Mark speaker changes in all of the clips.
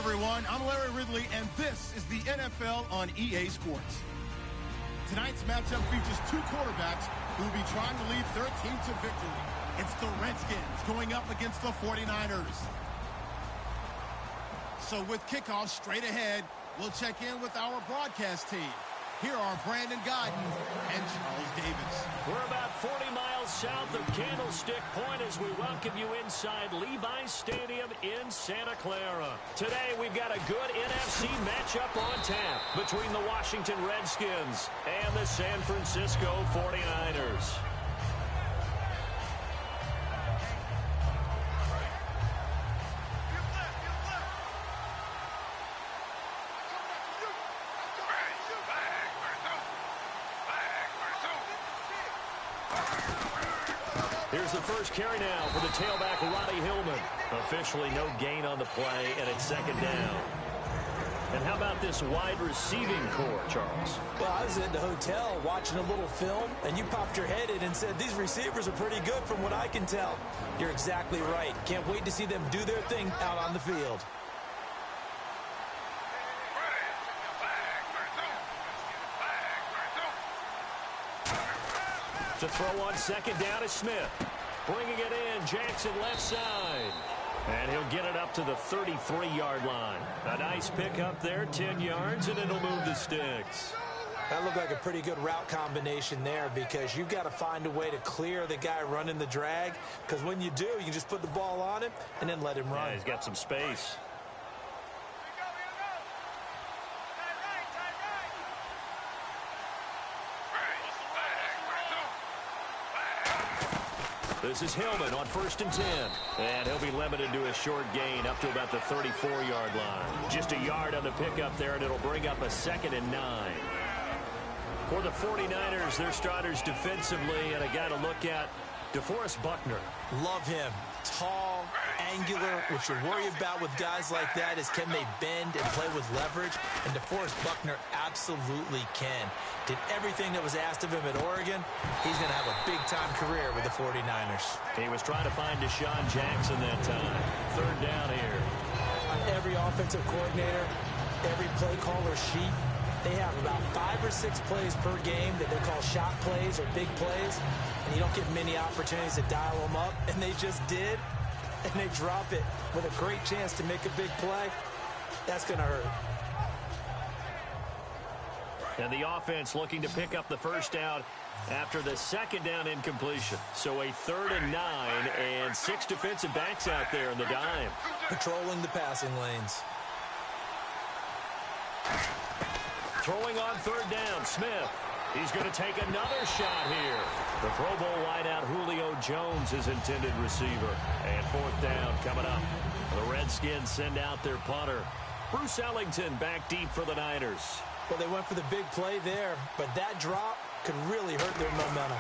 Speaker 1: everyone. I'm Larry Ridley, and this is the NFL on EA Sports. Tonight's matchup features two quarterbacks who will be trying to lead their team to victory. It's the Redskins going up against the 49ers. So with kickoff straight ahead, we'll check in with our broadcast team. Here are Brandon Godden and Charles Davis.
Speaker 2: We're about 40 miles south of Candlestick Point as we welcome you inside Levi's Stadium in Santa Clara. Today we've got a good NFC matchup on tap between the Washington Redskins and the San Francisco 49ers. Here's the first carry now for the tailback, Roddy Hillman. Officially no gain on the play, and it's second down. And how about this wide receiving core, Charles?
Speaker 3: Well, I was at the hotel watching a little film, and you popped your head in and said, these receivers are pretty good from what I can tell. You're exactly right. Can't wait to see them do their thing out on the field.
Speaker 2: To throw on second down is Smith. Bringing it in, Jackson left side. And he'll get it up to the 33-yard line. A nice pickup there, 10 yards, and it'll move the sticks.
Speaker 3: That looked like a pretty good route combination there because you've got to find a way to clear the guy running the drag. Because when you do, you can just put the ball on him and then let him run.
Speaker 2: Yeah, he's got some space. This is Hillman on 1st and 10. And he'll be limited to a short gain up to about the 34-yard line. Just a yard on the pickup there, and it'll bring up a 2nd and 9. For the 49ers, their starters defensively, and a guy to look at, DeForest Buckner.
Speaker 3: Love him. Tall, angular. What you worry about with guys like that is can they bend and play with leverage? And DeForest Buckner absolutely can. Did everything that was asked of him at Oregon. He's going to have a big-time career with the 49ers.
Speaker 2: He was trying to find Deshaun Jackson that time. 3rd down here.
Speaker 3: On every offensive coordinator, every play caller sheet, they have about 5 or 6 plays per game that they call shot plays or big plays, and you don't get many opportunities to dial them up, and they just did, and they drop it with a great chance to make a big play. That's going to hurt.
Speaker 2: And the offense looking to pick up the first down after the 2nd down incompletion. So a 3rd and 9, and 6 defensive backs out there in the dime.
Speaker 3: Patrolling the passing lanes.
Speaker 2: Throwing on 3rd down, Smith. He's going to take another shot here. The Pro Bowl wideout Julio Jones is intended receiver. And 4th down coming up. The Redskins send out their punter. Bruce Ellington back deep for the Niners.
Speaker 3: Well, they went for the big play there, but that drop could really hurt their momentum.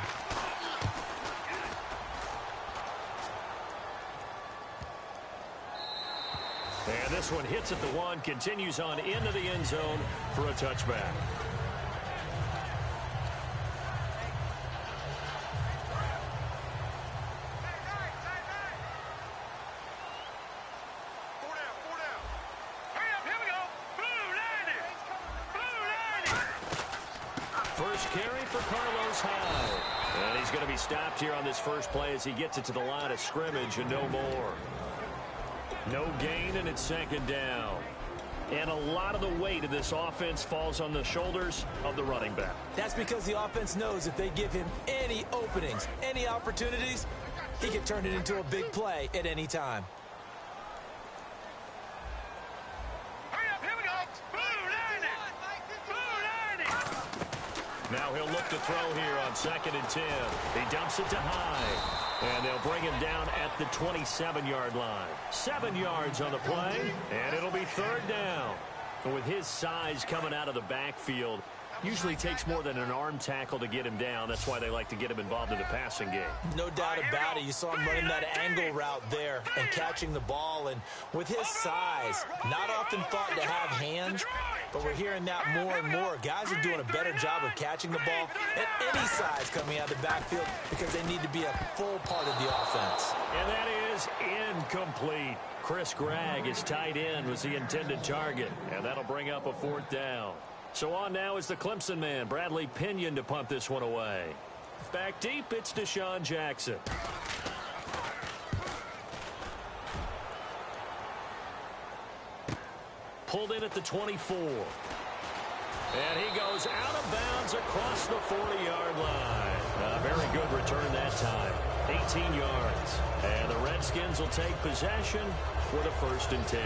Speaker 2: And this one hits at the 1, continues on into the end zone for a touchback. First carry for Carlos Hyde. And he's going to be stopped here on this first play as he gets it to the line of scrimmage and no more. No gain, and it's 2nd down. And a lot of the weight of this offense falls on the shoulders of the running back.
Speaker 3: That's because the offense knows if they give him any openings, any opportunities, he can turn it into a big play at any time.
Speaker 2: Now he'll look to throw here on 2nd and 10. He dumps it to Hyde. And they'll bring him down at the 27-yard line. 7 yards on the play, and it'll be 3rd down. But with his size coming out of the backfield, Usually takes more than an arm tackle to get him down. That's why they like to get him involved in the passing game.
Speaker 3: No doubt about it. You saw him running that angle route there and catching the ball. And with his size, not often thought to have hands, but we're hearing that more and more. Guys are doing a better job of catching the ball at any size coming out of the backfield because they need to be a full part of the offense.
Speaker 2: And that is incomplete. Chris Gregg, his tight end, was the intended target, and that'll bring up a 4th down. So on now is the Clemson man, Bradley Pinion, to punt this one away. Back deep, it's Deshaun Jackson. Pulled in at the 24. And he goes out of bounds across the 40-yard line. A very good return that time. 18 yards. And the Redskins will take possession with a 1st and 10.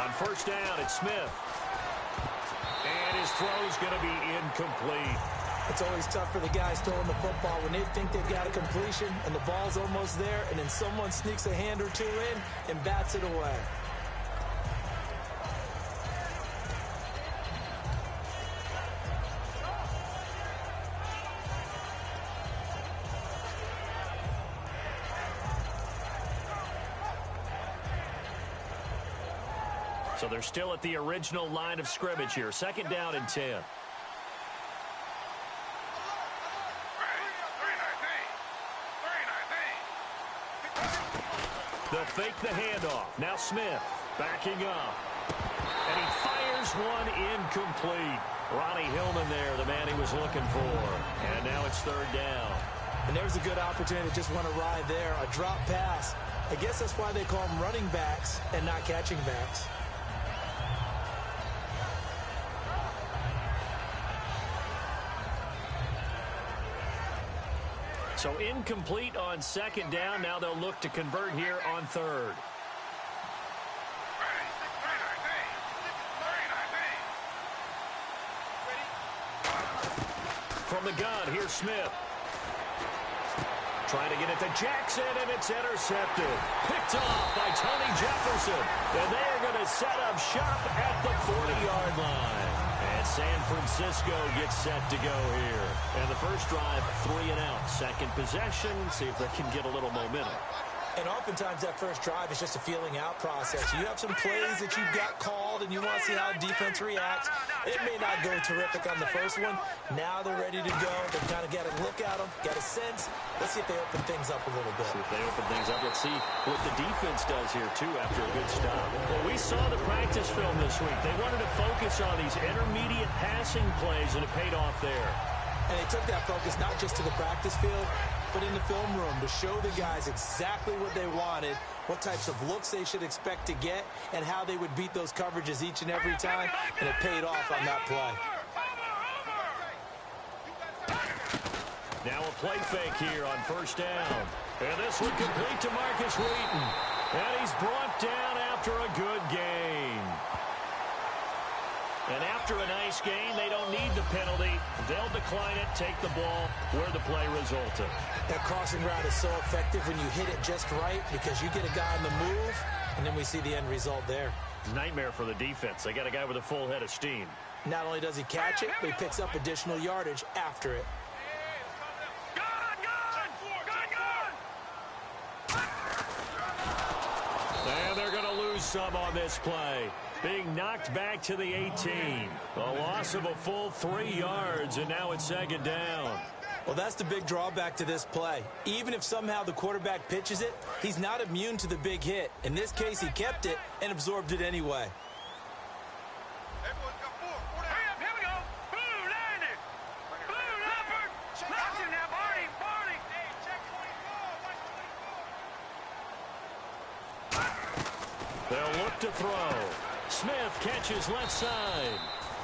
Speaker 2: On 1st down, it's Smith. And his throw's going to be incomplete.
Speaker 3: It's always tough for the guys throwing the football when they think they've got a completion and the ball's almost there, and then someone sneaks a hand or two in and bats it away.
Speaker 2: So they're still at the original line of scrimmage here. 2nd down and 10. They'll fake the handoff. Now Smith backing up. And he fires one incomplete. Ronnie Hillman there, the man he was looking for. And now it's 3rd down.
Speaker 3: And there's a good opportunity to just want to ride there. A drop pass. I guess that's why they call them running backs and not catching backs.
Speaker 2: So incomplete on 2nd down. Now they'll look to convert here on 3rd. From the gun, here's Smith. Trying to get it to Jackson, and it's intercepted. Picked off by Tony Jefferson. And they're going to set up shop at the 40-yard line. And San Francisco gets set to go here. And the first drive, 3 and out. 2nd possession, see if they can get a little momentum.
Speaker 3: And oftentimes that first drive is just a feeling out process. You have some plays that you've got called and you want to see how defense reacts. It may not go terrific on the first one. Now they're ready to go. They've kind of got to look at them, got a sense. Let's see if they open things up a little bit.
Speaker 2: See if they open things up. Let's see what the defense does here, too, after a good stop. Well, we saw the practice film this week. They wanted to focus on these intermediate passing plays, and it paid off there.
Speaker 3: And they took that focus not just to the practice field, but in the film room to show the guys exactly what they wanted, what types of looks they should expect to get, and how they would beat those coverages each and every time, and it paid off on that play.
Speaker 2: Now a play fake here on 1st down. And this one complete to Marcus Wheaton. And he's brought down after a good gain. And after a nice gain, they don't need the penalty. They'll decline it, take the ball where the play resulted.
Speaker 3: That crossing route is so effective when you hit it just right because you get a guy on the move, and then we see the end result there.
Speaker 2: Nightmare for the defense. They got a guy with a full head of steam.
Speaker 3: Not only does he catch it, but he picks up additional yardage after it.
Speaker 2: And they're going to lose some on this play. Being knocked back to the 18. A loss of a full 3 yards, and now it's 2nd down.
Speaker 3: Well, that's the big drawback to this play. Even if somehow the quarterback pitches it, he's not immune to the big hit. In this case, he kept it and absorbed it anyway.
Speaker 2: They'll look to throw. Smith catches left side.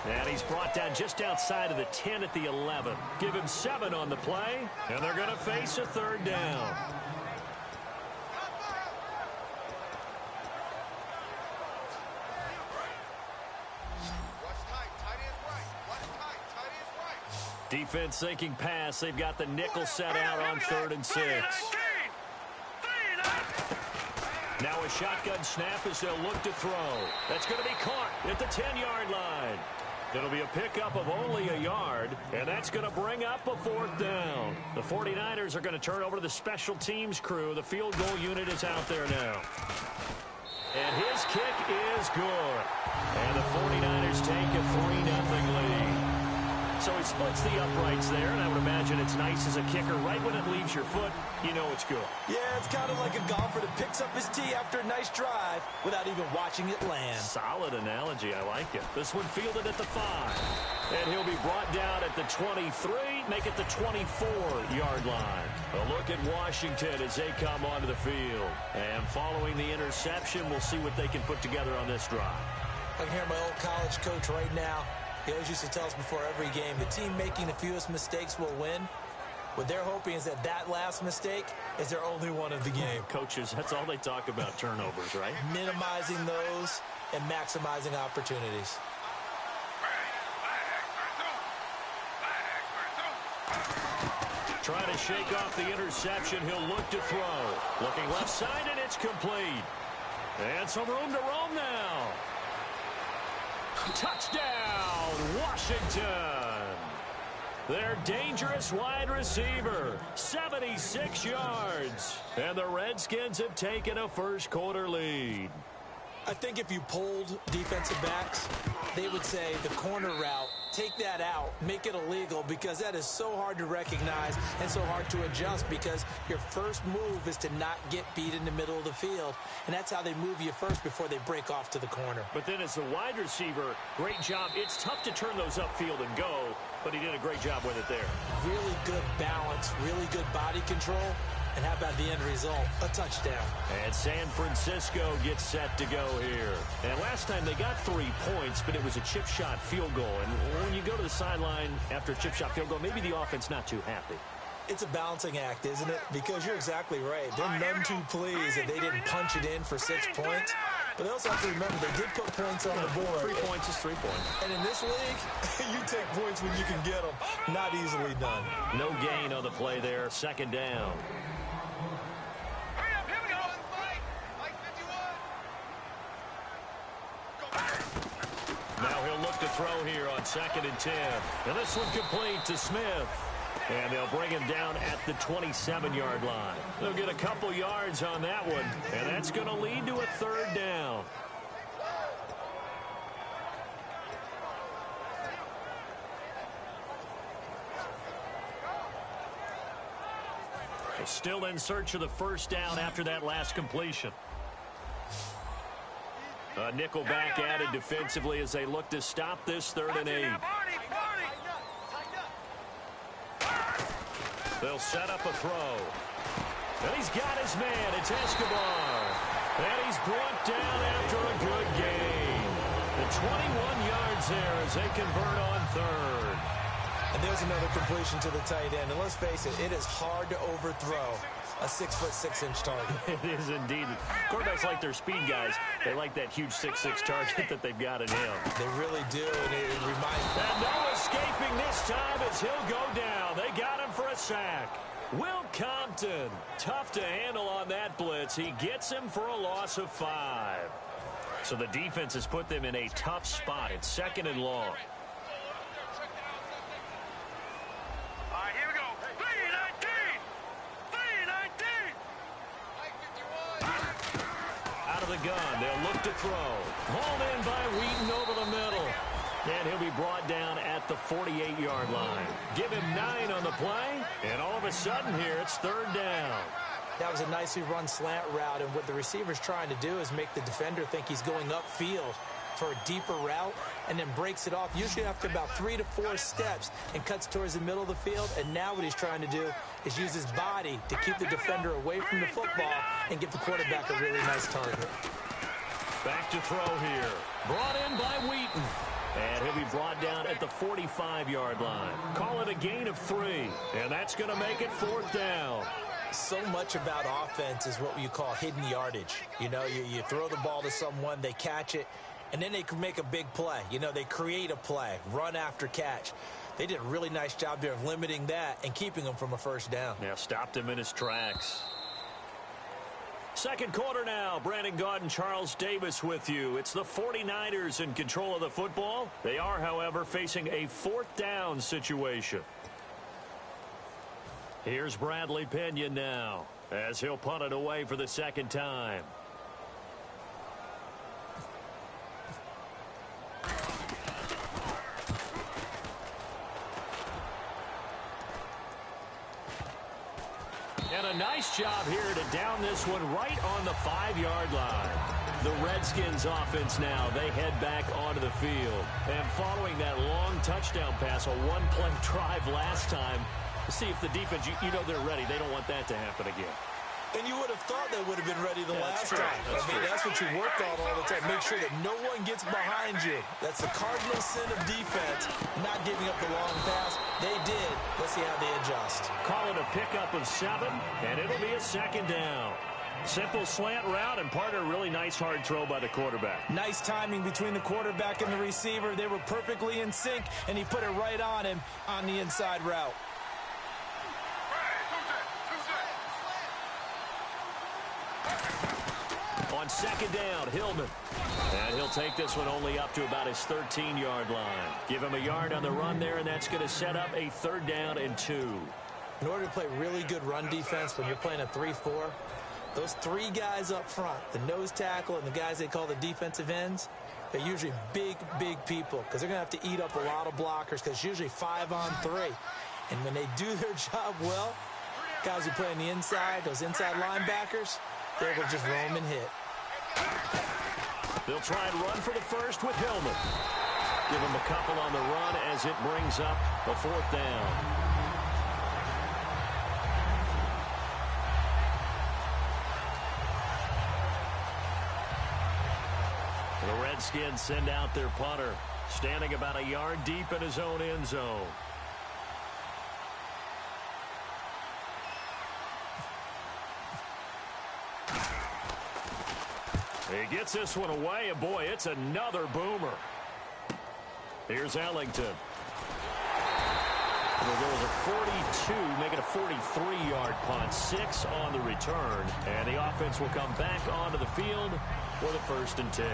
Speaker 2: And he's brought down just outside of the 10 at the 11. Give him 7 on the play, and they're going to face a third down. Defense thinking pass. They've got the nickel set out on 3rd and 6. Now a shotgun snap as they'll look to throw. That's going to be caught at the 10-yard line. It'll be a pickup of only a yard, and that's going to bring up a 4th down. The 49ers are going to turn over to the special teams crew. The field goal unit is out there now. And his kick is good. And the 49ers take a 3-0 lead. So he splits the uprights there, and I would imagine it's nice as a kicker. Right when it leaves your foot, you know it's good. Yeah, it's kind of like a golfer that picks up his tee after a nice drive without even watching it land. Solid analogy. I like it. This one fielded at the 5. And he'll be brought down at the 23, make it the 24-yard line. A look at Washington as they come onto the field. And following the interception, we'll see what they can put together on this drive.
Speaker 3: I can hear my old college coach right now. He always used to tell us before every game, the team making the fewest mistakes will win. What they're hoping is that that last mistake is their only one of the game.
Speaker 2: Coaches, that's all they talk about, turnovers, right?
Speaker 3: Minimizing those and maximizing opportunities.
Speaker 2: Trying to shake off the interception. He'll look to throw. Looking left side, and it's complete. And some room to roam now. Touchdown, Washington. Their dangerous wide receiver, 76 yards. And the Redskins have taken a first-quarter lead.
Speaker 3: I think if you polled defensive backs, they would say the corner route, take that out, make it illegal, because that is so hard to recognize and so hard to adjust, because your first move is to not get beat in the middle of the field, and that's how they move you first before they break off to the corner.
Speaker 2: But then as the wide receiver, great job. It's tough to turn those upfield and go, but he did a great job with it there.
Speaker 3: Really good balance, really good body control. And how about the end result? A touchdown.
Speaker 2: And San Francisco gets set to go here. And last time they got 3 points, but it was a chip shot field goal. And when you go to the sideline after a chip shot field goal, maybe the offense not too happy.
Speaker 3: It's a balancing act, isn't it? Because you're exactly right. They're none too pleased that they didn't punch it in for 6 points. But they also have to remember they did put points on the board.
Speaker 2: 3 points is 3 points.
Speaker 3: And in this league, you take points when you can get them. Not easily done.
Speaker 2: No gain on the play there. 2nd down. Now he'll look to throw here on 2nd and 10. And this one complete to Smith. And they'll bring him down at the 27-yard line. They'll get a couple yards on that one. And that's going to lead to a 3rd down. They're still in search of the 1st down after that last completion. A nickel back added defensively as they look to stop this 3rd and 8. They'll set up a throw. And he's got his man. It's Escobar. And he's brought down after a good gain. The 21 yards there as they convert on 3rd.
Speaker 3: And there's another completion to the tight end. And let's face it, it is hard to overthrow a 6'6" target.
Speaker 2: It is indeed. Quarterbacks like their speed guys. They like that huge 6'6" target that they've got in him.
Speaker 3: They really do, and it reminds me.
Speaker 2: And no escaping this time as he'll go down. They got him for a sack. Will Compton, tough to handle on that blitz. He gets him for a loss of 5. So the defense has put them in a tough spot. It's 2nd and long. The gun. They'll look to throw. Hauled in by Wheaton over the middle. And he'll be brought down at the 48-yard line. Give him 9 on the play. And all of a sudden here, it's 3rd down.
Speaker 3: That was a nicely run slant route. And what the receiver's trying to do is make the defender think he's going upfield for a deeper route and then breaks it off, usually after about 3 to 4 steps, and cuts towards the middle of the field. And now what he's trying to do is use his body to keep the defender away from the football and give the quarterback a really nice target.
Speaker 2: Back to throw here. Brought in by Wheaton. And he'll be brought down at the 45-yard line. Call it a gain of 3, and that's going to make it 4th down.
Speaker 3: So much about offense is what you call hidden yardage. You know, you throw the ball to someone, they catch it, and then they can make a big play. You know, they create a play, run after catch. They did a really nice job there of limiting that and keeping him from a first down.
Speaker 2: Yeah, stopped him in his tracks. Second quarter now. Brandon Gaudin and Charles Davis with you. It's the 49ers in control of the football. They are, however, facing a 4th down situation. Here's Bradley Pinion now as he'll punt it away for the second time. And a nice job here to down this one right on the 5-yard line. The Redskins offense now, they head back onto the field. And following that long touchdown pass, a one-play drive last time, to see if the defense, you know they're ready. They don't want that to happen again.
Speaker 3: And you would have thought they would have been ready the last time. That's what you work on all the time. Make sure that no one gets behind you. That's the cardinal sin of defense, not giving up the long pass. They did. Let's see how they adjust.
Speaker 2: Call it a pickup of 7, and it'll be a second down. Simple slant route, and part of a really nice hard throw by the quarterback.
Speaker 3: Nice timing between the quarterback and the receiver. They were perfectly in sync, and he put it right on him on the inside route.
Speaker 2: On second down, Hillman. And he'll take this one only up to about his 13-yard line. Give him a yard on the run there, and that's going to set up a 3rd down and 2.
Speaker 3: In order to play really good run defense when you're playing a 3-4, those 3 guys up front, the nose tackle and the guys they call the defensive ends, they're usually big, big people because they're going to have to eat up a lot of blockers because it's usually 5 on 3. And when they do their job well, guys who play on the inside, those inside linebackers, they're able to just roam and hit.
Speaker 2: They'll try and run for the first with Hillman. Give him a couple on the run as it brings up a 4th down. The Redskins send out their punter, standing about a yard deep in his own end zone. He gets this one away, and boy, it's another boomer. Here's Ellington. We'll go with a 42, make it a 43-yard punt, 6 on the return, and the offense will come back onto the field for the 1st and 10.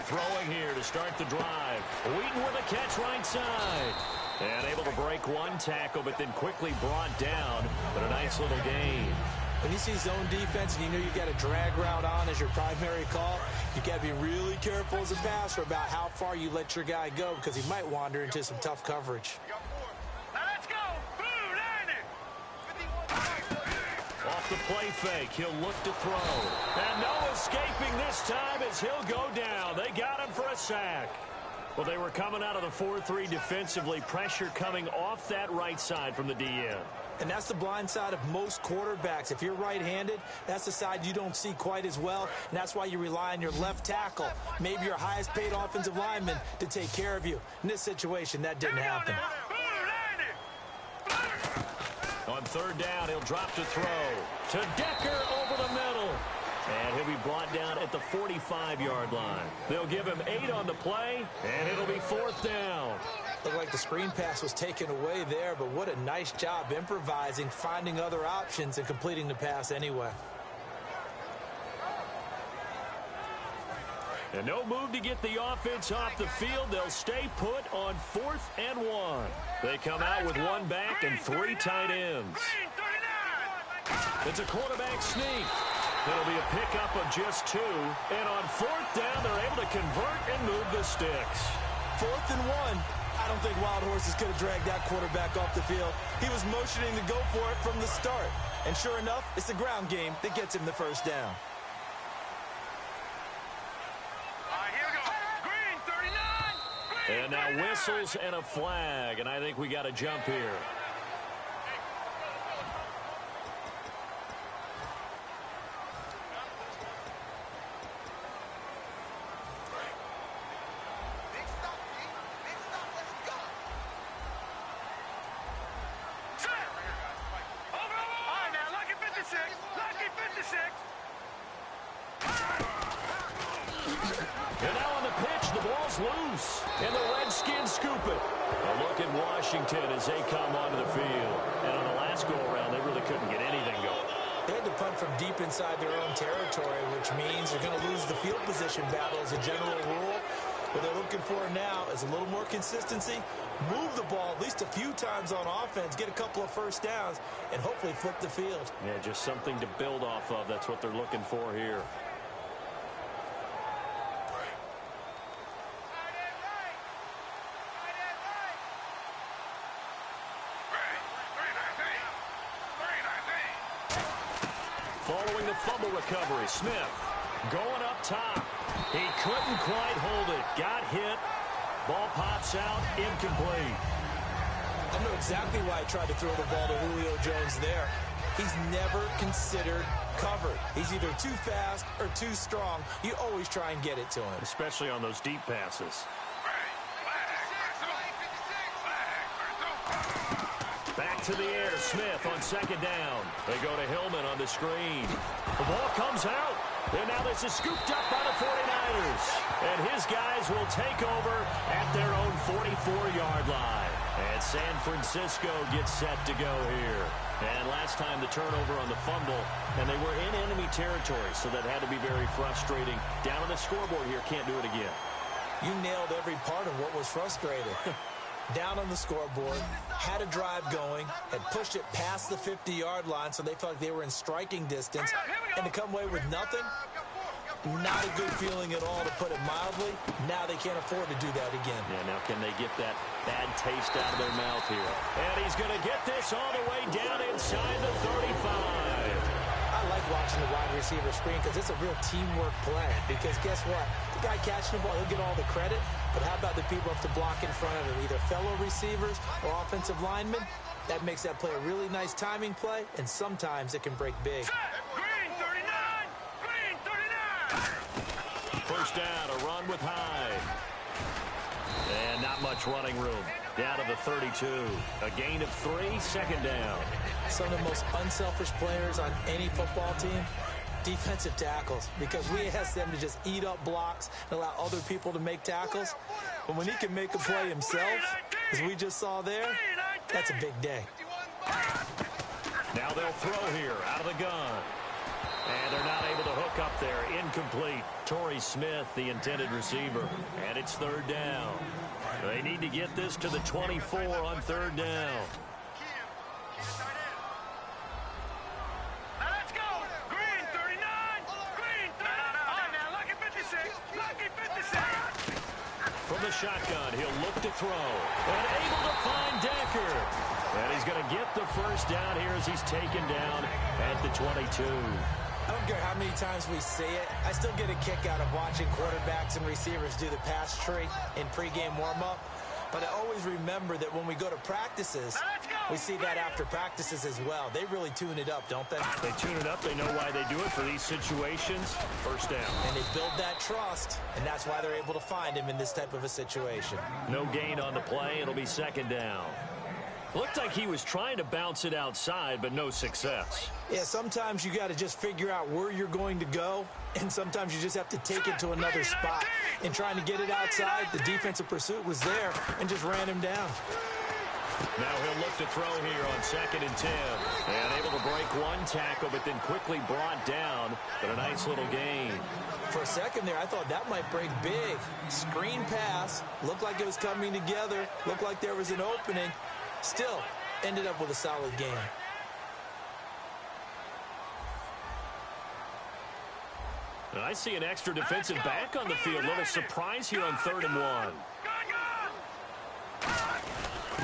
Speaker 2: Throwing here to start the drive. Wheaton with a catch right side. And able to break one tackle, but then quickly brought down. But a nice little gain.
Speaker 3: When you see zone defense and you know you've got a drag route on as your primary call, you've got to be really careful as a passer about how far you let your guy go because he might wander into some tough coverage.
Speaker 2: Off the play fake, he'll look to throw. And no escaping this time as he'll go down. They got him for a sack. Well, they were coming out of the 4-3 defensively. Pressure coming off that right side from the DN.
Speaker 3: And that's the blind side of most quarterbacks. If you're right-handed, that's the side you don't see quite as well. And that's why you rely on your left tackle, maybe your highest-paid offensive lineman, to take care of you. In this situation, that didn't happen.
Speaker 2: On 3rd down, he'll drop to throw. To Decker over the middle. And he'll be brought down at the 45-yard line. They'll give him 8 on the play, and it'll be 4th down.
Speaker 3: Looked like the screen pass was taken away there, but what a nice job improvising, finding other options, and completing the pass anyway.
Speaker 2: And no move to get the offense off the field. They'll stay put on 4th and 1. They come out with 1 back and 3 tight ends. It's a quarterback sneak. It'll be a pickup of just 2. And on 4th down, they're able to convert and move the sticks.
Speaker 3: 4th and 1. I don't think Wild Horses could have dragged that quarterback off the field. He was motioning to go for it from the start. And sure enough, it's the ground game that gets him the first down.
Speaker 2: And now whistles and a flag, and I think we got a jump here. And now on the pitch, the ball's loose. And the Redskins scoop it. A look at Washington as they come onto the field. And on the last go-around, they really couldn't get anything going.
Speaker 3: They had to punt from deep inside their own territory, which means they're going to lose the field position battle as a general rule. What they're looking for now is a little more consistency, move the ball at least a few times on offense, get a couple of first downs, and hopefully flip the field.
Speaker 2: Yeah, just something to build off of. That's what they're looking for here. Following the fumble recovery, Smith going up top. He couldn't quite hold it. Got hit. Ball pops out. Incomplete.
Speaker 3: I know exactly why I tried to throw the ball to Julio Jones there. He's never considered covered. He's either too fast or too strong. You always try and get it to him.
Speaker 2: Especially on those deep passes. Back to the air. Smith on second down. They go to Hillman on the screen. The ball comes out. And now this is scooped up by the 49ers. And his guys will take over at their own 44-yard line. And San Francisco gets set to go here. And last time the turnover on the fumble, and they were in enemy territory, so that had to be very frustrating. Down on the scoreboard here, can't do it again.
Speaker 3: You nailed every part of what was frustrating. Down on the scoreboard, had a drive going, had pushed it past the 50-yard line, so they felt like they were in striking distance, and to come away with nothing, not a good feeling at all, to put it mildly. Now they can't afford to do that again.
Speaker 2: Yeah, now can they get that bad taste out of their mouth here? And he's going to get this all the way down inside the 35.
Speaker 3: I like watching the wide receiver screen because it's a real teamwork play. Because guess what? The guy catching the ball, he'll get all the credit. But how about the people up to block in front of him, either fellow receivers or offensive linemen? That makes that play a really nice timing play, and sometimes it can break big.
Speaker 4: Green 39! Green 39!
Speaker 2: First down, a run with Hyde. And not much running room. Down to the 32. A gain of 3, second down.
Speaker 3: Some of the most unselfish players on any football team, defensive tackles, because we ask them to just eat up blocks and allow other people to make tackles. But when he can make a play himself, as we just saw there, that's a big day.
Speaker 2: Now they'll throw here out of the gun. And they're not able to hook up there. Incomplete. Torrey Smith, the intended receiver. And it's third down. They need to get this to the 24 on third down.
Speaker 4: Let's go! Green 39! Green 39! Now lucky 56! Lucky 56!
Speaker 2: From the shotgun, he'll look to throw. And able to find Decker. And he's going to get the first down here as he's taken down at the 22.
Speaker 3: I don't care how many times we see it. I still get a kick out of watching quarterbacks and receivers do the pass tree in pregame warm-up. But I always remember that when we go to practices, we see that after practices as well. They really tune it up, don't they?
Speaker 2: They tune it up. They know why they do it for these situations. First down.
Speaker 3: And they build that trust, and that's why they're able to find him in this type of a situation.
Speaker 2: No gain on the play. It'll be second down. Looked like he was trying to bounce it outside, but no success.
Speaker 3: Yeah, sometimes you got to just figure out where you're going to go, and sometimes you just have to take it to another spot. In trying to get it outside, the defensive pursuit was there and just ran him down.
Speaker 2: Now he'll look to throw here on 2nd and 10. And able to break one tackle, but then quickly brought down. But a nice little gain.
Speaker 3: For a second there, I thought that might break big. Screen pass, looked like it was coming together, looked like there was an opening. Still, ended up with a solid game.
Speaker 2: And I see an extra defensive back on the field. Little surprise here on 3rd and 1.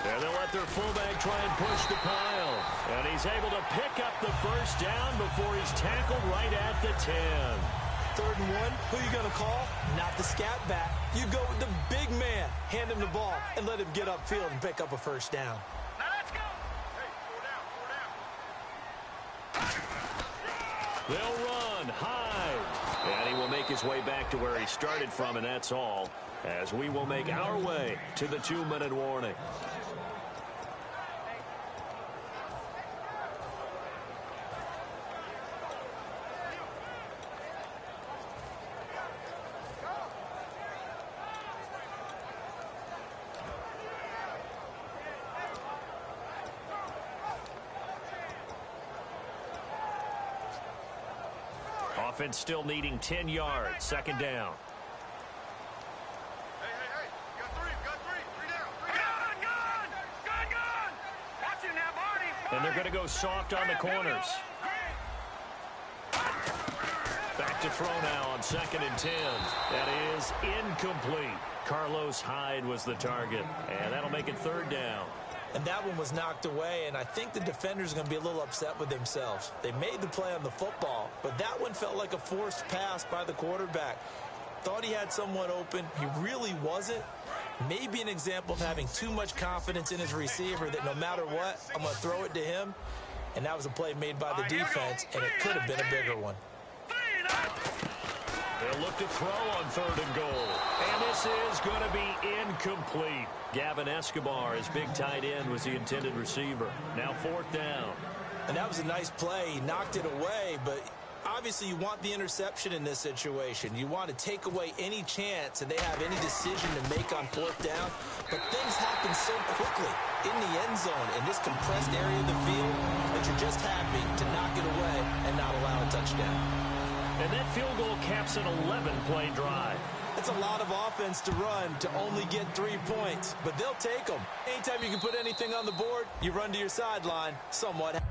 Speaker 2: And they'll let their fullback try and push the pile. And he's able to pick up the first down before he's tackled right at the 10.
Speaker 3: 3rd and 1, who are you going to call? Not the scat back. You go with the big man. Hand him the ball and let him get upfield and pick up a first down.
Speaker 4: Now let's go. Hey, 4 down.
Speaker 2: They'll run high. And he will make his way back to where he started from, and that's all, as we will make our way to the 2-minute warning. Offense still needing 10 yards. 2nd down.
Speaker 4: Hey. Got three. 3 down. Gun. Watch him now, Barney.
Speaker 2: And they're going to go soft on the corners. Back to throw now on 2nd and 10. That is incomplete. Carlos Hyde was the target, and that'll make it 3rd down.
Speaker 3: And that one was knocked away, and I think the defenders are going to be a little upset with themselves. They made the play on the football, but that one felt like a forced pass by the quarterback. Thought he had someone open. He really wasn't. Maybe an example of having too much confidence in his receiver that no matter what, I'm going to throw it to him. And that was a play made by the defense, and it could have been a bigger one.
Speaker 2: They'll look to throw on 3rd and goal. And this is going to be incomplete. Gavin Escobar, his big tight end, was the intended receiver. Now 4th down.
Speaker 3: And that was a nice play. He knocked it away, but obviously you want the interception in this situation. You want to take away any chance that they have any decision to make on 4th down. But things happen so quickly in the end zone in this compressed area of the field that you're just happy to knock it away and not allow a touchdown.
Speaker 2: And that field goal caps an 11-play drive.
Speaker 3: It's a lot of offense to run to only get 3 points, but they'll take them. Anytime you can put anything on the board, you run to your sideline somewhat.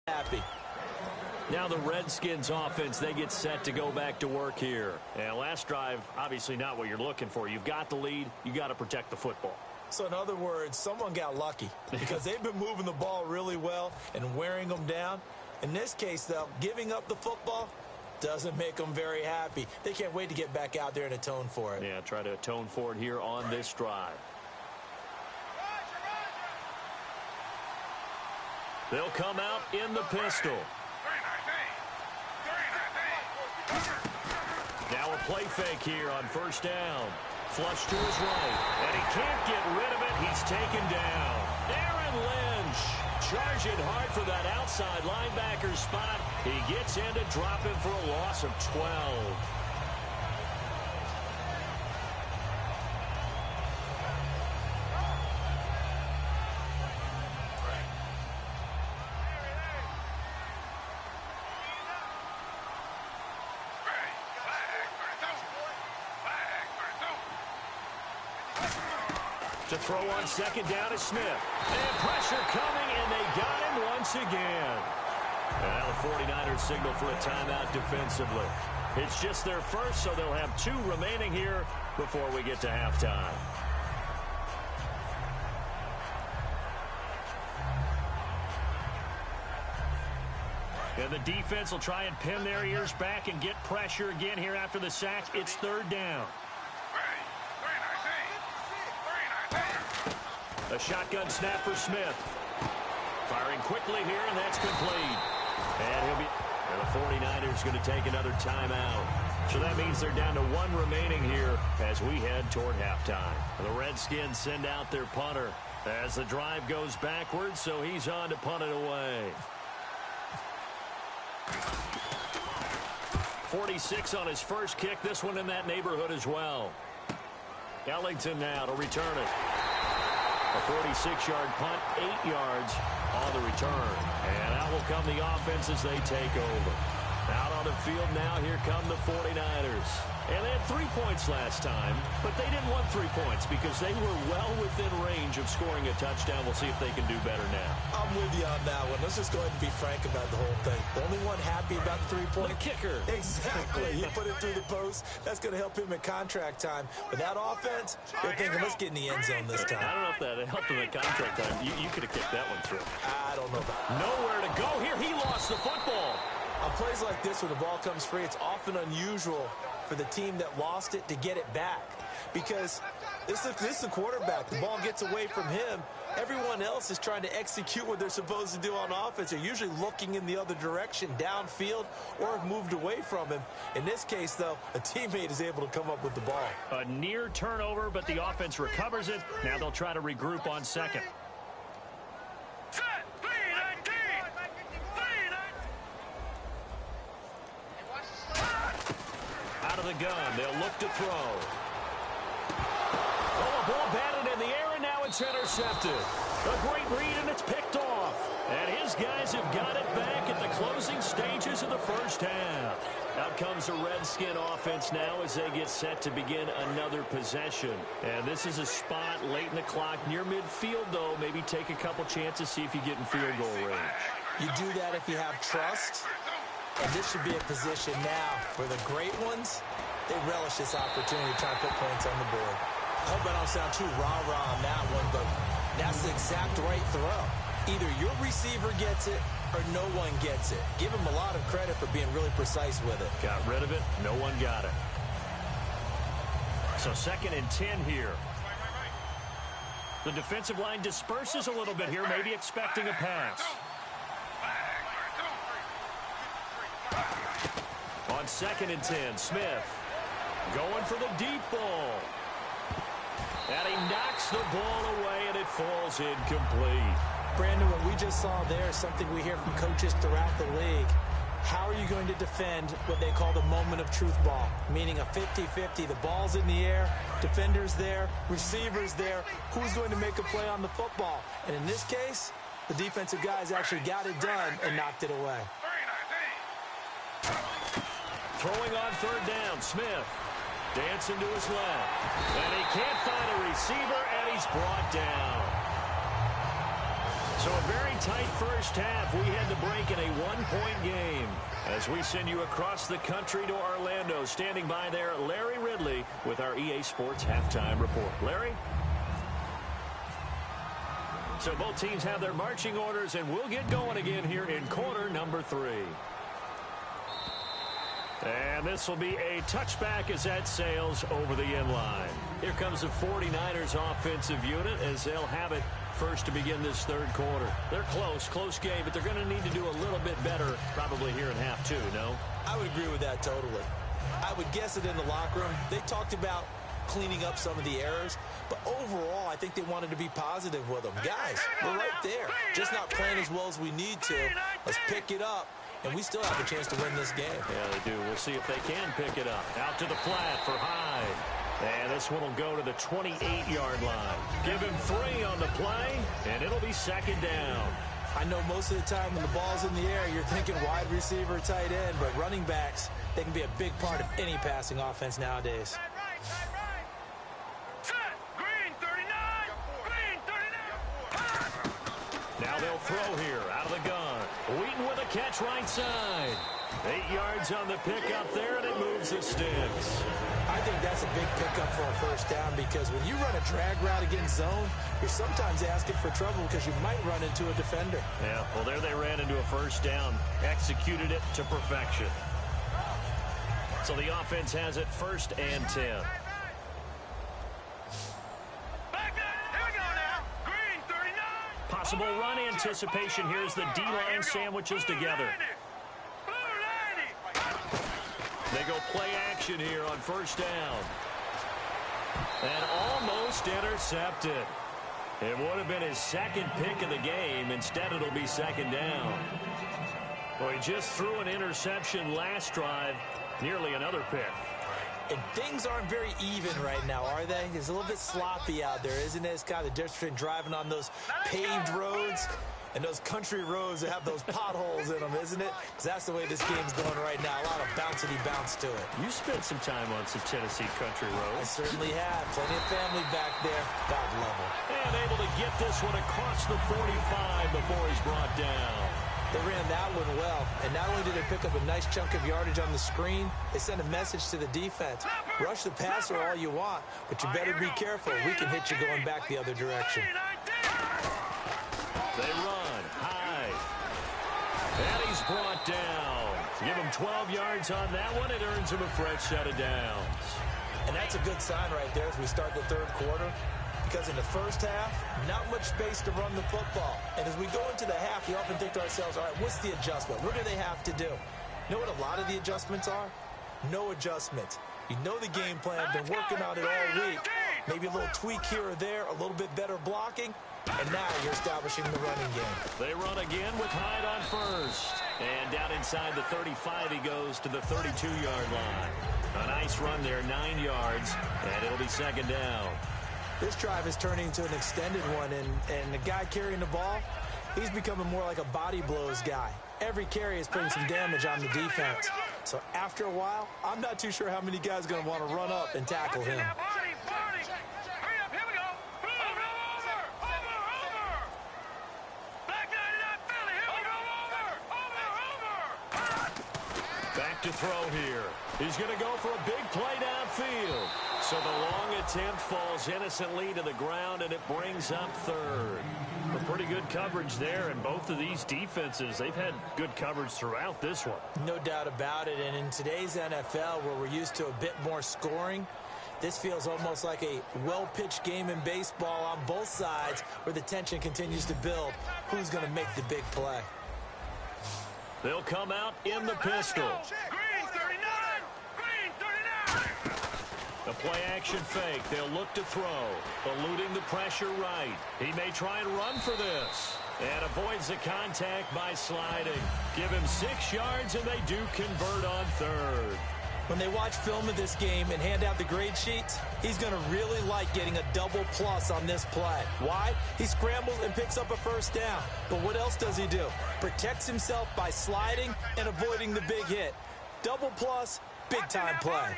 Speaker 3: Happy.
Speaker 2: Now the Redskins offense, they get set to go back to work here. And last drive, obviously not what you're looking for. You've got the lead. You got to protect the football.
Speaker 3: So in other words, someone got lucky because they've been moving the ball really well and wearing them down. In this case, though, giving up the football doesn't make them very happy. They can't wait to get back out there and atone for it.
Speaker 2: Yeah, try to atone for it here on this drive. They'll come out in the pistol. Now a play fake here on 1st down. Flush to his right, and he can't get rid of it. He's taken down. Aaron Lynch charging hard for that outside linebacker spot. He gets in to drop him for a loss of 12. To throw on 2nd down is Smith. And pressure coming, and they got him once again. And now the 49ers signal for a timeout defensively. It's just their first, so they'll have 2 remaining here before we get to halftime. And the defense will try and pin their ears back and get pressure again here after the sack. It's 3rd down. A shotgun snap for Smith. Firing quickly here, and that's complete. And the 49ers going to take another timeout. So that means they're down to 1 remaining here as we head toward halftime. The Redskins send out their punter as the drive goes backwards, so he's on to punt it away. 46 on his first kick. This one in that neighborhood as well. Ellington now to return it. A 46-yard punt, 8 yards on the return. And out will come the offense as they take over. Out on the field now, here come the 49ers. And they had 3 points last time, but they didn't want 3 points because they were well within range of scoring a touchdown. We'll see if they can do better now.
Speaker 3: I'm with you on that one. Let's just go ahead and be frank about the whole thing. The only one happy about the 3-point.
Speaker 2: The kicker.
Speaker 3: Exactly. He put it through the post. That's going to help him at contract time. But that offense, they're thinking, let's get in the end zone this time.
Speaker 2: I don't know if that helped him at contract time. You could have kicked that one through.
Speaker 3: I don't know about that.
Speaker 2: Nowhere to go here. He lost the football.
Speaker 3: On plays like this, when the ball comes free, it's often unusual for the team that lost it to get it back. Because this is the quarterback. The ball gets away from him. Everyone else is trying to execute what they're supposed to do on offense. They're usually looking in the other direction, downfield, or have moved away from him. In this case, though, a teammate is able to come up with the ball.
Speaker 2: A near turnover, but the offense recovers it. Now they'll try to regroup on second. Out of the gun, they'll look to throw. Oh, a ball batted in the air, and now it's intercepted. A great read, and it's picked off. And his guys have got it back at the closing stages of the first half. Out comes the Redskin offense now as they get set to begin another possession. And this is a spot late in the clock near midfield, though. Maybe take a couple chances, see if you get in field goal range.
Speaker 3: You do that if you have trust. And this should be a position now where the great ones, they relish this opportunity to try to put points on the board. I hope I don't sound too rah-rah on that one, but that's the exact right throw. Either your receiver gets it or no one gets it. Give him a lot of credit for being really precise with it.
Speaker 2: Got rid of it. No one got it. So 2nd and 10 here. The defensive line disperses a little bit here, maybe expecting a pass. On 2nd and 10, Smith going for the deep ball. And he knocks the ball away, and it falls incomplete.
Speaker 3: Brandon, what we just saw there is something we hear from coaches throughout the league. How are you going to defend what they call the moment of truth ball? Meaning a 50-50. The ball's in the air, defenders there, receivers there. Who's going to make a play on the football? And in this case, the defensive guys actually got it done and knocked it away.
Speaker 2: Throwing on 3rd down, Smith dancing to his left. And he can't find a receiver, and he's brought down. So a very tight first half. We had to break in a 1-point game. As we send you across the country to Orlando, standing by there, Larry Ridley with our EA Sports Halftime Report. Larry? So both teams have their marching orders, and we'll get going again here in quarter number 3. And this will be a touchback as that sails over the end line. Here comes the 49ers offensive unit as they'll have it first to begin this 3rd quarter. They're close game, but they're going to need to do a little bit better probably here in half 2, no?
Speaker 3: I would agree with that totally. I would guess it in the locker room. They talked about cleaning up some of the errors, but overall, I think they wanted to be positive with them. Guys, we're right there. Just not playing as well as we need to. Let's pick it up. And we still have a chance to win this game.
Speaker 2: Yeah, they do. We'll see if they can pick it up. Out to the flat for Hyde. And this one will go to the 28-yard line. Give him 3 on the play, and it'll be 2nd down.
Speaker 3: I know most of the time when the ball's in the air, you're thinking wide receiver, tight end, but running backs, they can be a big part of any passing offense nowadays.
Speaker 2: Now they'll throw here out of the gun. Wheaton with a catch right side. 8 yards on the pickup there, and it moves the sticks.
Speaker 3: I think that's a big pickup for a first down because when you run a drag route against zone, you're sometimes asking for trouble because you might run into a defender.
Speaker 2: Yeah, well, there they ran into a first down. Executed it to perfection. So the offense has it 1st and 10. Possible run anticipation. Here's the D-line sandwiches together. They go play action here on 1st down. And almost intercepted. It would have been his 2nd pick of the game. Instead, it'll be 2nd down. Well, he just threw an interception last drive. nearly another pick.
Speaker 3: And things aren't very even right now, are they? It's a little bit sloppy out there, isn't it? It's kind of the difference between driving on those paved roads and those country roads that have those potholes in them, isn't it? Because that's the way this game's going right now. A lot of bouncy bounce to it.
Speaker 2: You spent some time on some Tennessee country roads.
Speaker 3: I certainly have. Plenty of family back there. God love them.
Speaker 2: And able to get this one across the 45 before he's brought down.
Speaker 3: They ran that one well, and not only did they pick up a nice chunk of yardage on the screen, they sent a message to the defense. Rush the passer all you want, but you better be careful. We can hit you going back the other direction.
Speaker 2: They run high. And he's brought down. Give him 12 yards on that one. It earns him a fresh set of downs.
Speaker 3: And that's a good sign right there as we start the third quarter. Because in the first half, not much space to run the football. And as we go into the half, we often think to ourselves, all right, what's the adjustment? What do they have to do? You know what a lot of the adjustments are? No adjustments. You know the game plan, been working on it all week. Maybe a little tweak here or there, a little bit better blocking, and now you're establishing the running game.
Speaker 2: They run again with Hyde on first. And down inside the 35, he goes to the 32-yard line. A nice run there, 9 yards, and it'll be second down.
Speaker 3: This drive is turning into an extended one, and the guy carrying the ball, he's becoming more like a body blows guy. Every carry is putting some damage on the defense. So after a while, I'm not too sure how many guys are going to want to run up and tackle him.
Speaker 2: Back to throw here. He's going to go for a big play downfield. So the long attempt falls innocently to the ground, and it brings up third. A pretty good coverage there, and both of these defenses, they've had good coverage throughout this one.
Speaker 3: No doubt about it, and in today's NFL, where we're used to a bit more scoring, this feels almost like a well-pitched game in baseball on both sides, where the tension continues to build. Who's going to make the big play?
Speaker 2: They'll come out in the pistol.
Speaker 4: Green 39! Green 39!
Speaker 2: A play-action fake. They'll look to throw. Eluding the pressure right. He may try and run for this. And avoids the contact by sliding. Give him 6 yards, and they do convert on third.
Speaker 3: When they watch film of this game and hand out the grade sheets, he's going to really like getting a double plus on this play. Why? He scrambles and picks up a first down. But what else does he do? Protects himself by sliding and avoiding the big hit. Double plus, big-time play.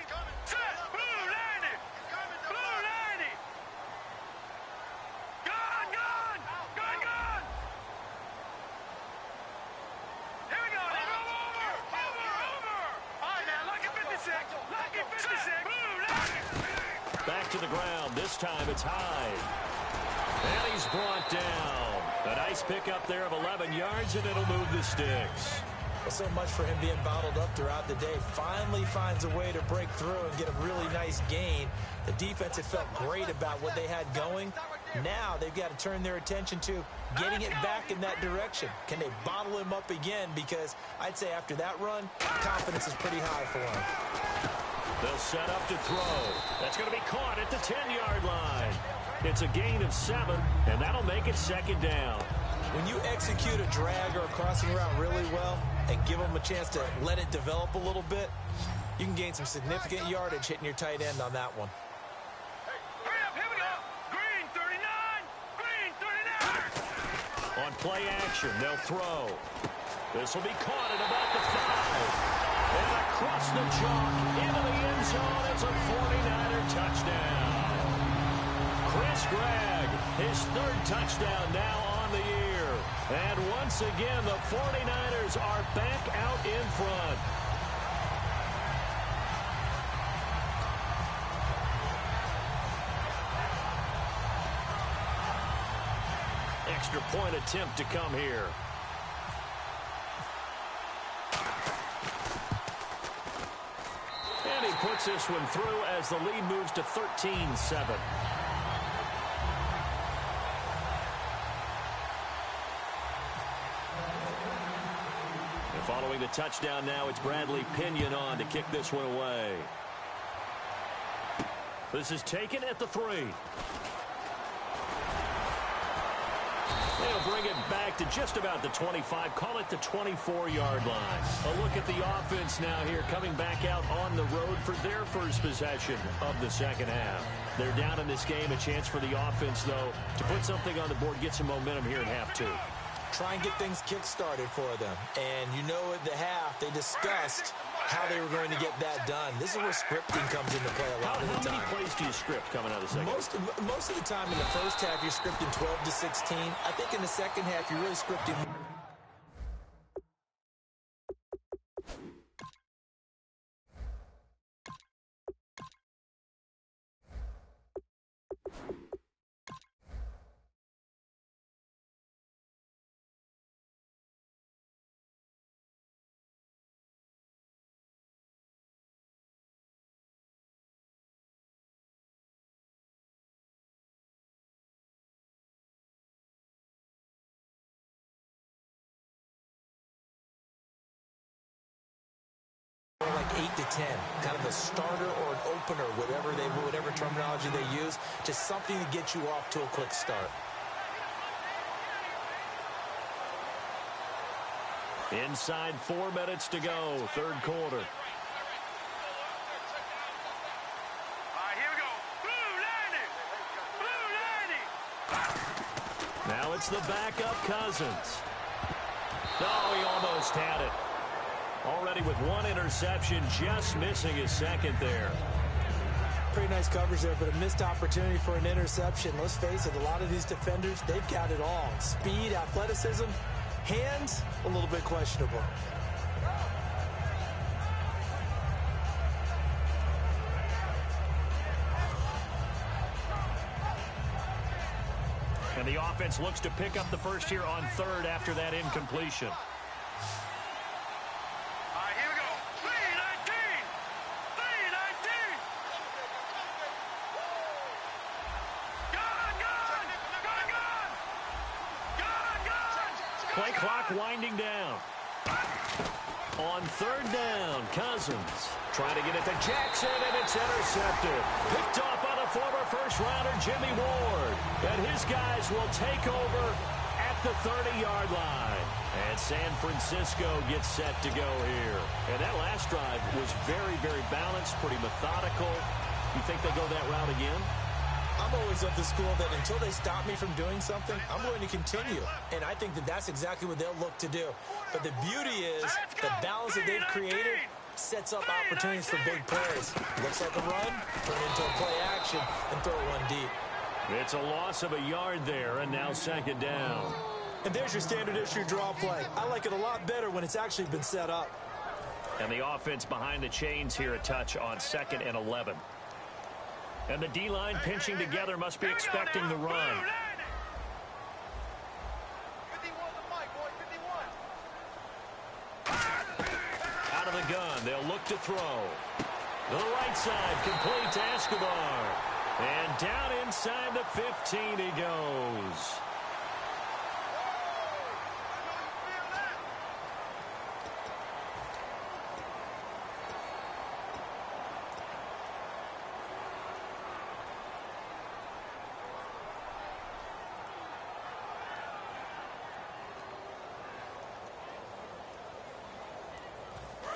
Speaker 2: Back to the ground. This time it's Hyde. And he's brought down. A nice pickup there of 11 yards, and it'll move the sticks.
Speaker 3: Well, so much for him being bottled up throughout the day. Finally finds a way to break through and get a really nice gain. The defense had felt great about what they had going. Now they've got to turn their attention to getting it back in that direction. Can they bottle him up again? Because I'd say after that run, confidence is pretty high for him.
Speaker 2: They'll set up to throw. That's going to be caught at the 10-yard line. It's a gain of 7, and that'll make it second down.
Speaker 3: When you execute a drag or a crossing route really well and give them a chance to let it develop a little bit, you can gain some significant yardage hitting your tight end on that one.
Speaker 4: Here we go. Green 39. Green 39.
Speaker 2: On play action, they'll throw. This will be caught at about the 5. And across the chalk, into the end zone, it's a 49er touchdown. Chris Gregg, his 3rd touchdown now on the year. And once again, the 49ers are back out in front. Extra point attempt to come here. And he puts this one through as the lead moves to 13-7. And following the touchdown now, it's Bradley Pinion on to kick this one away. This is taken at the 3. They'll bring it back to just about the 25. Call it the 24-yard line. A look at the offense now here, coming back out on the road for their first possession of the second half. They're down in this game. A chance for the offense, though, to put something on the board, get some momentum here in half two.
Speaker 3: Try and get things kick-started for them. And you know at the half, they discussed how they were going to get that done. This is where scripting comes into play a lot of the time.
Speaker 2: How many plays do you script coming out of the second?
Speaker 3: Most of the time in the first half, you're scripting 12 to 16. I think in the second half, you're really scripting. Like 8 to 10, kind of a starter or an opener, whatever terminology they use, just something to get you off to a quick start.
Speaker 2: Inside 4 minutes to go, third quarter.
Speaker 4: Here we go. Blue 90.
Speaker 2: Now it's the backup Cousins. Oh, he almost had it. Already with one interception, just missing his second there.
Speaker 3: Pretty nice coverage there, but a missed opportunity for an interception. Let's face it, a lot of these defenders, they've got it all. Speed, athleticism, hands, a little bit questionable.
Speaker 2: And the offense looks to pick up the first here on third after that incompletion. Play clock winding down. On third down, Cousins trying to get it to Jackson, and it's intercepted. Picked off by the former first-rounder Jimmy Ward. And his guys will take over at the 30-yard line. And San Francisco gets set to go here. And that last drive was very, very balanced, pretty methodical. You think they go that route again?
Speaker 3: I'm always of the school that until they stop me from doing something, I'm going to continue. And I think that that's exactly what they'll look to do. But the beauty is the balance that they've created sets up opportunities for big plays. Looks like a run, turn into a play action, and throw one deep.
Speaker 2: It's a loss of a yard there, and now second down.
Speaker 3: And there's your standard issue draw play. I like it a lot better when it's actually been set up.
Speaker 2: And the offense behind the chains here, a touch on 2nd and 11. And the D-line pinching together, must be expecting the run. Out of the gun, they'll look to throw. To the right side, complete to Escobar. And down inside the 15 he goes.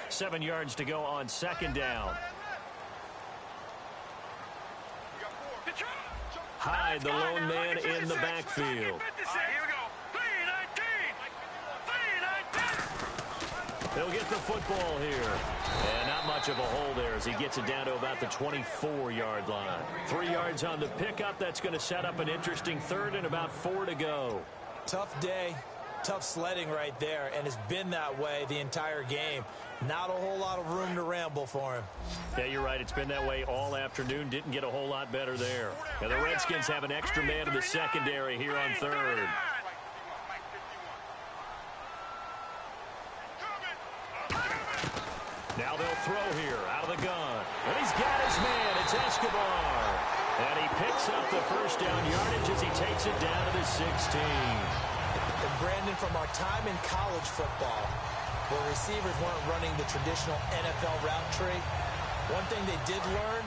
Speaker 2: Seven yards to go on second down. Hyde, the lone man in the backfield.
Speaker 4: Here we go. 3-19.
Speaker 2: They'll get the football here. And not much of a hole there as he gets it down to about the 24-yard line. 3 yards on the pickup. That's going to set up an interesting third and about 4 to go.
Speaker 3: Tough day. Tough sledding right there, and it's been that way the entire game. Not a whole lot of room to ramble for him.
Speaker 2: Yeah, you're right. It's been that way all afternoon. Didn't get a whole lot better there. And the Redskins have an extra man in the secondary here on third. Now they'll throw here out of the gun. And he's got his man. It's Escobar. And he picks up the first down yardage as he takes it down to the 16.
Speaker 3: And Brandon, from our time in college football, where receivers weren't running the traditional NFL route tree, one thing they did learn,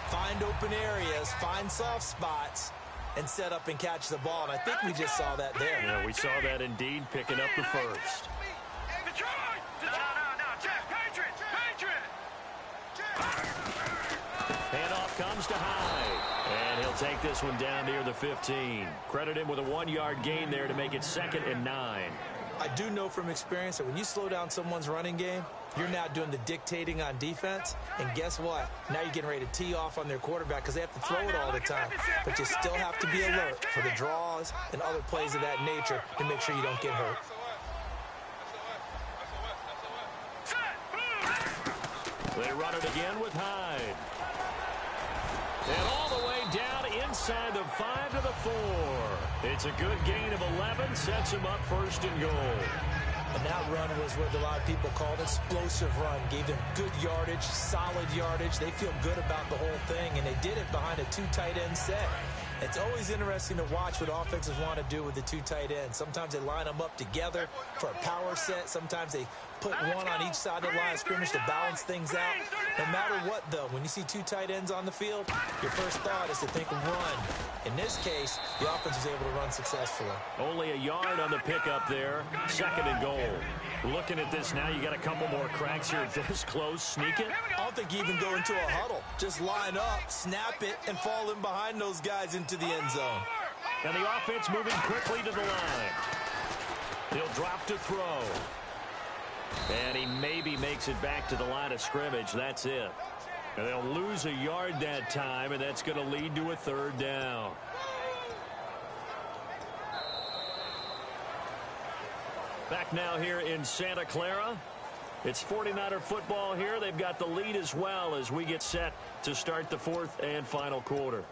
Speaker 3: find open areas, find soft spots, and set up and catch the ball. And I think we just saw that there.
Speaker 2: Yeah, we saw that indeed, picking up the first. Handoff comes to Hyde, and he'll take this one down near the 15. Credit him with a 1-yard gain there to make it 2nd and 9.
Speaker 3: I do know from experience that when you slow down someone's running game, you're now doing the dictating on defense. And guess what? Now you're getting ready to tee off on their quarterback because they have to throw it all the time. But you still have to be alert for the draws and other plays of that nature to make sure you don't get hurt.
Speaker 2: They run it again with Hyde. And all the way down inside the 5 to the 4. It's a good gain of 11, sets him up 1st and goal.
Speaker 3: And that run was what a lot of people called explosive run. Gave them good yardage, solid yardage. They feel good about the whole thing, and they did it behind a 2 tight end set. It's always interesting to watch what offenses want to do with the 2 tight ends. Sometimes they line them up together for a power set. Sometimes they put one on each side of the line of scrimmage to balance things out. No matter what, though, when you see 2 tight ends on the field, your first thought is to think run. In this case, the offense was able to run successfully.
Speaker 2: Only a yard on the pickup there. 2nd and goal. Looking at this now, you got a couple more cracks here this close. Sneak it.
Speaker 3: I don't think you even go into a huddle. Just line up, snap it, and fall in behind those guys into the end zone.
Speaker 2: And the offense moving quickly to the line. He'll drop to throw. And he maybe makes it back to the line of scrimmage. That's it. And they'll lose a yard that time, and that's going to lead to a 3rd down. Back now here in Santa Clara. It's 49er football here. They've got the lead as well as we get set to start the 4th and final quarter.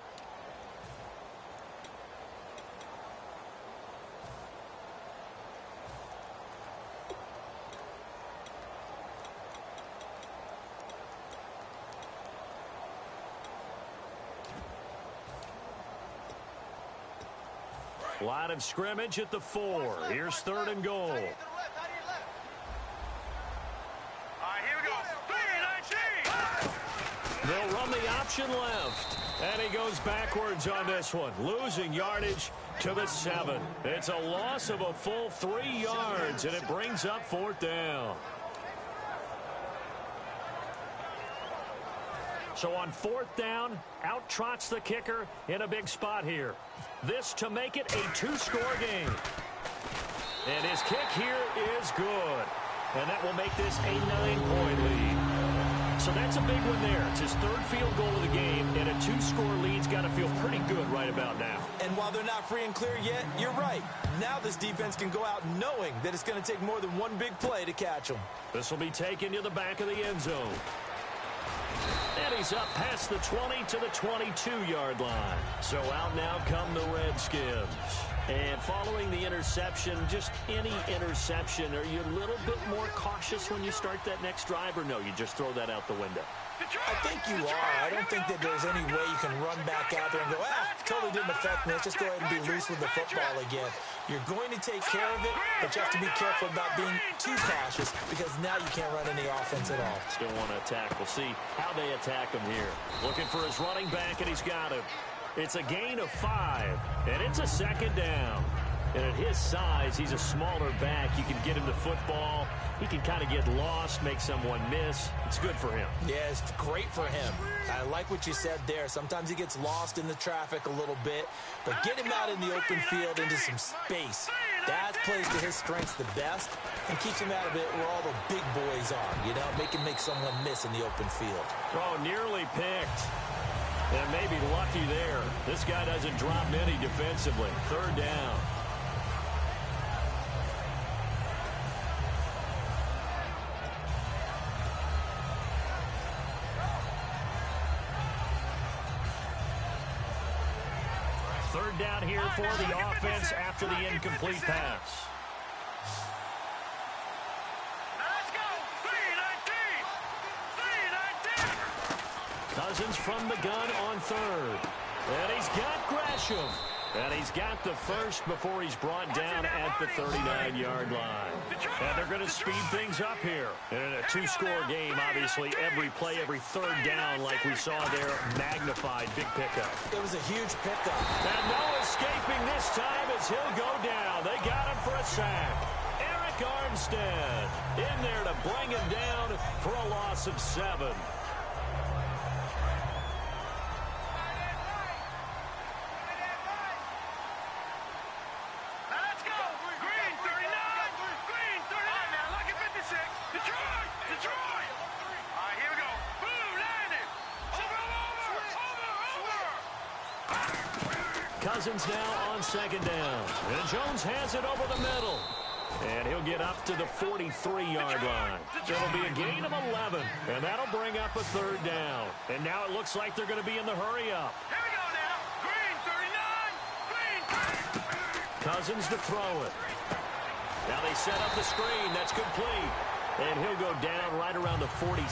Speaker 2: Line of scrimmage at the 4. Here's 3rd and goal.
Speaker 4: All right, here we go. 3-19.
Speaker 2: They'll run the option left. And he goes backwards on this one. Losing yardage to the 7. It's a loss of a full 3 yards, and it brings up 4th down. So on 4th down, out trots the kicker in a big spot here. This to make it a 2-score game. And his kick here is good. And that will make this a 9-point lead. So that's a big one there. It's his 3rd field goal of the game, and a 2-score lead's got to feel pretty good right about now.
Speaker 3: And while they're not free and clear yet, you're right. Now this defense can go out knowing that it's going to take more than one big play to catch them.
Speaker 2: This will be taken to the back of the end zone. And he's up past the 20 to the 22-yard line. So out now come the Redskins. And following the interception, just any interception, are you a little bit more cautious when you start that next drive, or no, you just throw that out the window?
Speaker 3: I think you are. I don't think that there's any way you can run back out there and go, totally didn't affect me. Let's just go ahead and be loose with the football again. You're going to take care of it, but you have to be careful about being too cautious because now you can't run any offense at all.
Speaker 2: Still want to attack. We'll see how they attack him here. Looking for his running back, and he's got him. It's a gain of 5, and it's a 2nd down. And at his size, he's a smaller back. You can get him the football. He can kind of get lost, make someone miss. It's good for him.
Speaker 3: Yeah, it's great for him. I like what you said there. Sometimes he gets lost in the traffic a little bit, but get him out in the open field into some space. That plays to his strengths the best and keeps him out of it where all the big boys are, you know, make someone miss in the open field.
Speaker 2: Oh, nearly picked. And maybe lucky there. This guy doesn't drop many defensively. 3rd down. Third down here for the offense after the incomplete pass.
Speaker 4: Let's go. 3-19.
Speaker 2: Cousins from the gun on 3rd. And he's got Gresham. And he's got the first before he's brought down at the 39-yard line. And they're going to speed things up here. And in a two-score game, obviously, every play, every third down, like we saw there, magnified. Big pickup.
Speaker 3: It was a huge pickup.
Speaker 2: And no escaping this time as he'll go down. They got him for a sack. Eric Armstead in there to bring him down for a loss of 7. Cousins now on second down. And Jones has it over the middle. And he'll get up to the 43-yard line. It'll be a gain of 11. And that'll bring up a third down. And now it looks like they're going to be in the hurry-up.
Speaker 4: Here we go now. Green, 39. Green.
Speaker 2: Cousins to throw it. Now they set up the screen. That's complete. And he'll go down right around the 47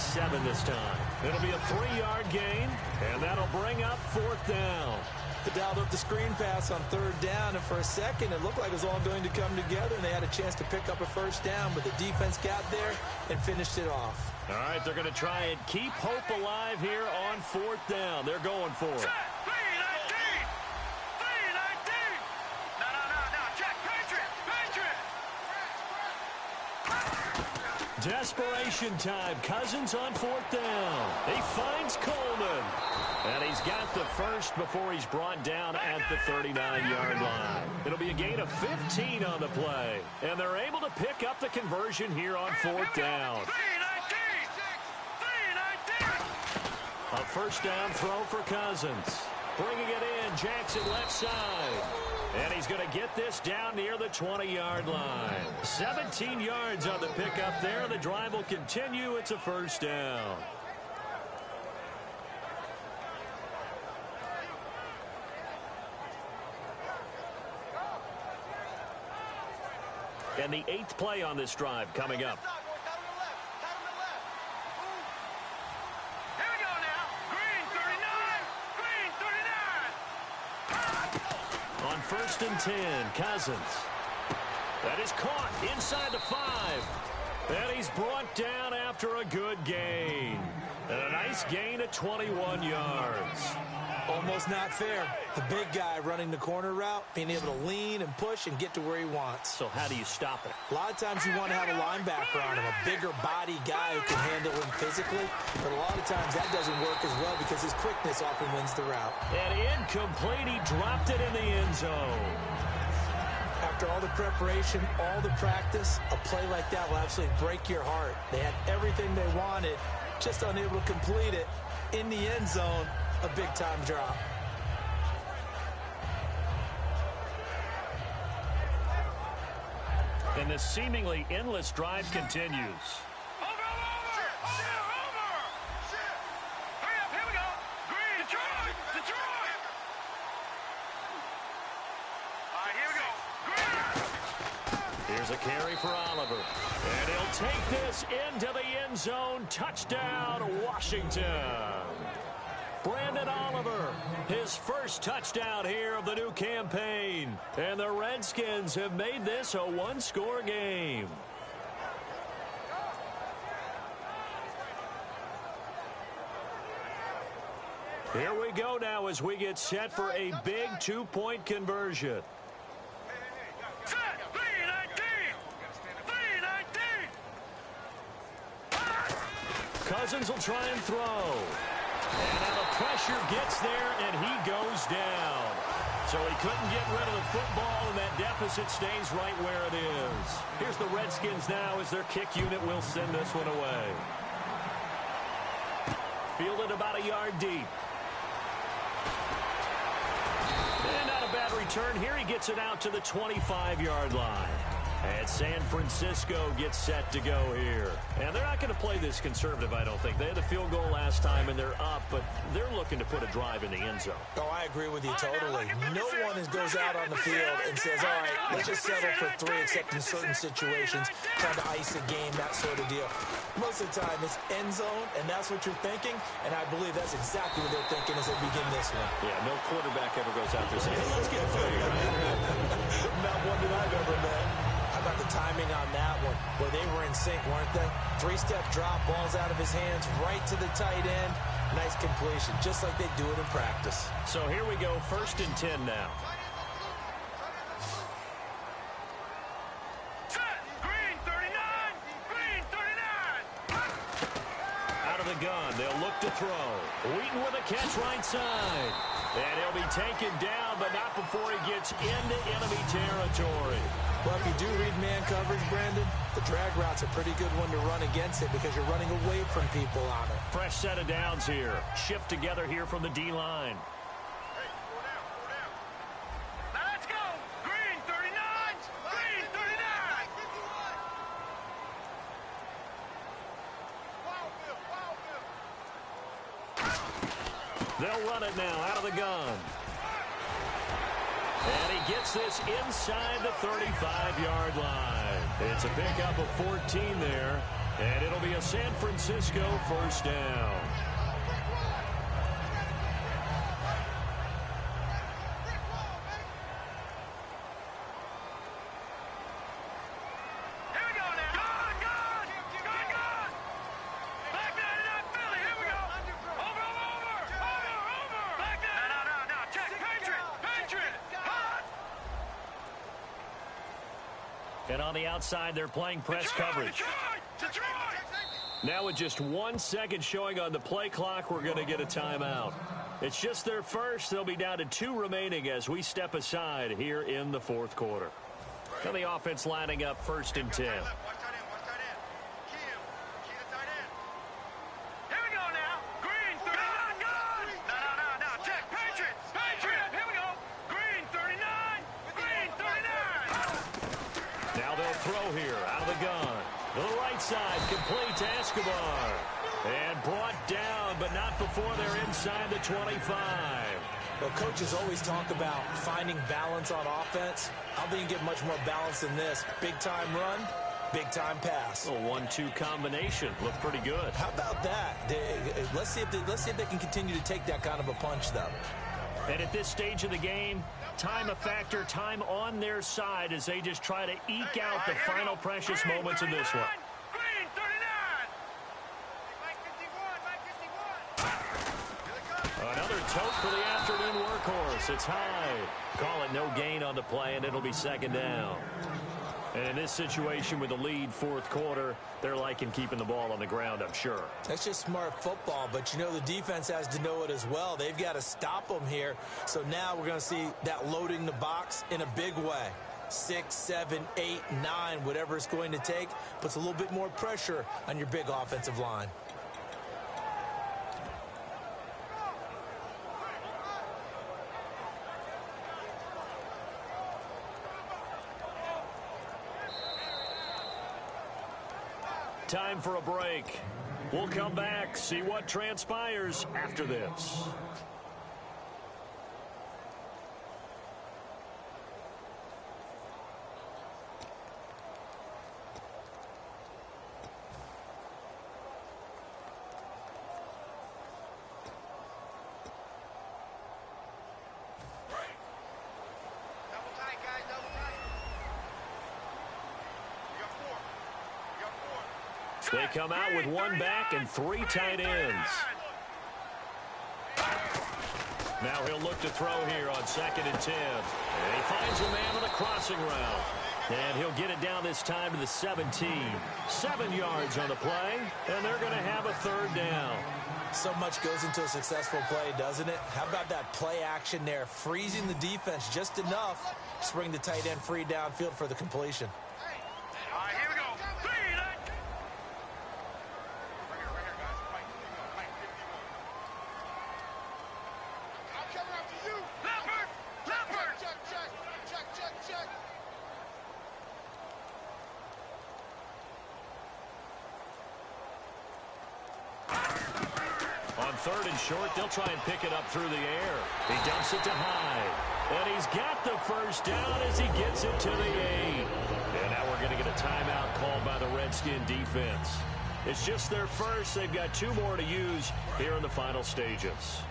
Speaker 2: this time. It'll be a 3-yard gain. And that'll bring up fourth down.
Speaker 3: They dialed up the screen pass on third down, and for a second it looked like it was all going to come together, and they had a chance to pick up a first down, but the defense got there and finished it off.
Speaker 2: All right, they're going to try and keep hope alive here on fourth down. They're going for it. Desperation time. Cousins on fourth down. He finds Coleman. And he's got the first before he's brought down at the 39-yard line. It'll be a gain of 15 on the play. And they're able to pick up the conversion here on fourth down. A first down throw for Cousins. Bringing it in, Jackson left side. And he's going to get this down near the 20-yard line. 17 yards on the pickup there. The drive will continue. It's a first down. And the 8th play on this drive coming up. First and 10, Cousins. That is caught inside the 5. And he's brought down after a good gain. And a nice gain of 21 yards.
Speaker 3: Almost not fair. The big guy running the corner route, being able to lean and push and get to where he wants.
Speaker 2: So how do you stop it?
Speaker 3: A lot of times you want to have a linebacker on him, a bigger body guy who can handle him physically. But a lot of times that doesn't work as well because his quickness often wins the route.
Speaker 2: And incomplete. He dropped it in the end zone.
Speaker 3: After all the preparation, all the practice, a play like that will absolutely break your heart. They had everything they wanted, just unable to complete it. In the end zone, a big-time drop.
Speaker 2: And the seemingly endless drive continues.
Speaker 4: Over! Hurry up, here we go. Green, Detroit! All right, here we go. Green!
Speaker 2: Here's a carry for Oliver. And he'll take this into the end zone. Touchdown, Washington. Brandon Oliver, his first touchdown here of the new campaign. And the Redskins have made this a one-score game. Here we go now as we get set for a big two-point conversion. Cousins will try and throw. And now the pressure gets there, and he goes down. So he couldn't get rid of the football, and that deficit stays right where it is. Here's the Redskins now as their kick unit will send this one away. Fielded about a yard deep. And not a bad return here. He gets it out to the 25-yard line. And San Francisco gets set to go here. And they're not going to play this conservative, I don't think. They had the field goal last time, and they're up, but they're looking to put a drive in the end zone.
Speaker 3: Oh, I agree with you totally. No one goes out on the field and says, all right, let's just settle for 3, except in certain situations, trying to ice a game, that sort of deal. Most of the time, it's end zone, and that's what you're thinking, and I believe that's exactly what they're thinking as they begin this one.
Speaker 2: Yeah, no quarterback ever goes out there saying, hey, let's get Philly, right?
Speaker 3: Not one that I've ever met. How about the timing on that one, where they were in sync, weren't they? Three-step drop, ball's out of his hands, right to the tight end. Nice completion, just like they do it in practice.
Speaker 2: So here we go, 1st and 10 now. Gun. They'll look to throw. Wheaton with a catch right side. And he'll be taken down, but not before he gets into enemy territory.
Speaker 3: Well, if you do read man coverage, Brandon, the drag route's a pretty good one to run against it because you're running away from people on it.
Speaker 2: Fresh set of downs here. Shift together here from the D-line. They'll run it now out of the gun. And he gets this inside the 35-yard line. It's a pickup of 14 there, and it'll be a San Francisco 1st down. And on the outside, they're playing press coverage. Now with just 1 second showing on the play clock, we're going to get a timeout. It's just their first. They'll be down to 2 remaining as we step aside here in the 4th quarter. Now the offense lining up 1st and 10. Complete to Escobar. And brought down, but not before they're inside the 25.
Speaker 3: Well, coaches always talk about finding balance on offense. I don't think you get much more balance than this. Big-time run, big-time pass.
Speaker 2: A 1-2 combination. Looked pretty good.
Speaker 3: How about that? Let's see if they can continue to take that kind of a punch, though.
Speaker 2: And at this stage of the game, time a factor, time on their side as they just try to eke out the final precious moments of this one. Another tote for the afternoon workhorse. It's high. Call it no gain on the play, and it'll be 2nd down. And in this situation with the lead 4th quarter, they're liking keeping the ball on the ground, I'm sure.
Speaker 3: That's just smart football, but you know the defense has to know it as well. They've got to stop them here. So now we're going to see that loading the box in a big way. 6, 7, 8, 9, whatever it's going to take, puts a little bit more pressure on your big offensive line.
Speaker 2: Time for a break. We'll come back, see what transpires after this. They come out with 1 back and 3 tight ends. Now he'll look to throw here on 2nd and 10. And he finds a man on the crossing route. And he'll get it down this time to the 17. 7 yards on the play, and they're going to have a 3rd down.
Speaker 3: So much goes into a successful play, doesn't it? How about that play action there, freezing the defense just enough to bring the tight end free downfield for the completion.
Speaker 2: On 3rd and short, they'll try and pick it up through the air. He dumps it to Hyde. And he's got the 1st down as he gets it to the 8. And now we're going to get a timeout called by the Redskin defense. It's just their first. They've got 2 more to use here in the final stages.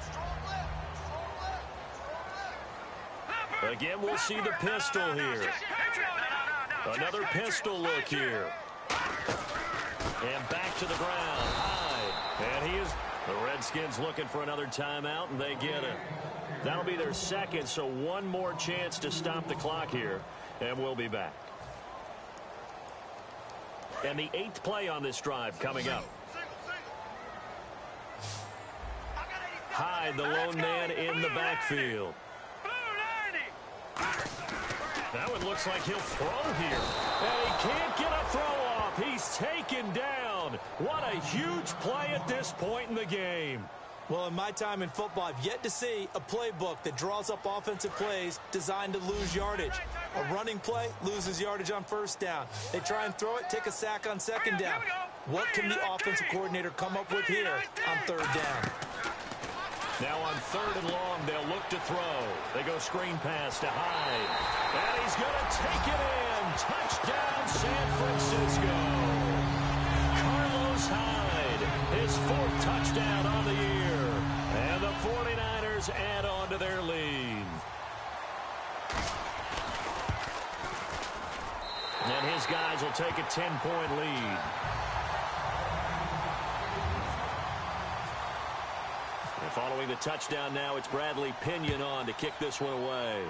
Speaker 2: Again, we'll see the pistol here. Another pistol look here. And back to the ground. Hyde. And he is... The Redskins looking for another timeout, and they get it. That'll be their second, so 1 more chance to stop the clock here, and we'll be back. And the 8th play on this drive coming up. Hyde, the lone man in the backfield. That one looks like he'll throw here. And he can't get a throw off. He's taken down. What a huge play at this point in the game.
Speaker 3: Well, in my time in football, I've yet to see a playbook that draws up offensive plays designed to lose yardage. A running play loses yardage on first down. They try and throw it, take a sack on second down. What can the offensive coordinator come up with here on third down?
Speaker 2: Now on 3rd and long, they'll look to throw. They go screen pass to Hyde. And he's going to take it in. Touchdown, San Francisco. Carlos Hyde, his 4th touchdown on the year. And the 49ers add on to their lead. And his guys will take a 10-point lead. And following the touchdown now, it's Bradley Pinion on to kick this one away.